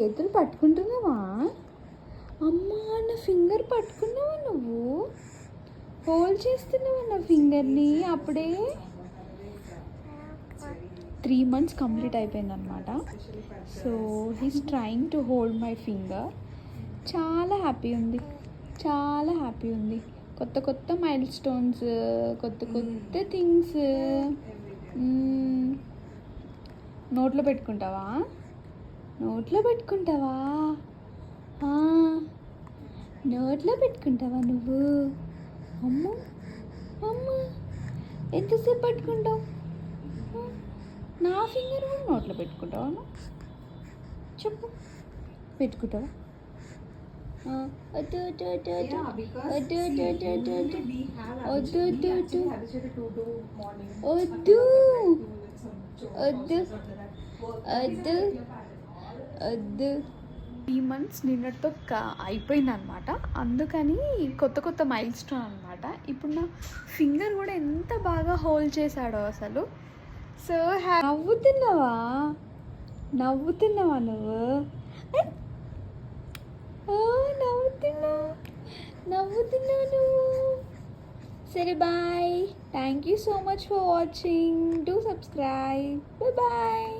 చేతులు పట్టుకుంటున్నావా? అమ్మా, నా ఫింగర్ పట్టుకున్నావా నువ్వు? హోల్డ్ చేస్తున్నావా నా ఫింగర్ని? అప్పుడే 3 months కంప్లీట్ అయిపోయిందనమాట. So he's trying to hold my finger. చాలా హ్యాపీ ఉంది, చాలా హ్యాపీ ఉంది. కొత్త కొత్త మైల్ స్టోన్స్, కొత్త కొత్త థింగ్స్. నోట్లో పెట్టుకుంటావా? నోట్లో పెట్టుకుంటావా? నోట్లో పెట్టుకుంటావా నువ్వు? అమ్మ అమ్మ, ఎంతసేపు పట్టుకుంటావు? నా ఫింగర్ కూడా నోట్లో పెట్టుకుంటావా? చెప్పు, పెట్టుకుంటావా? వద్దు వద్దు వద్దు వద్దు వద్దు వద్దు వద్దు వద్దు వద్దు వద్దు వద్దు వద్దు వద్దు. 3 months నిన్నటితో అయిపోయిందనమాట. అందుకని కొత్త కొత్త మైల్ స్టోన్ అనమాట. ఇప్పుడు నా ఫింగర్ కూడా ఎంత బాగా హోల్డ్ చేశాడో అసలు. సో నవ్వుతున్నావా? నవ్వుతున్నావా నువ్వు? నవ్వుతున్నావు, నవ్వుతున్నావు నువ్వు. సరే, bye. Thank you so much for watching. Do subscribe. Bye.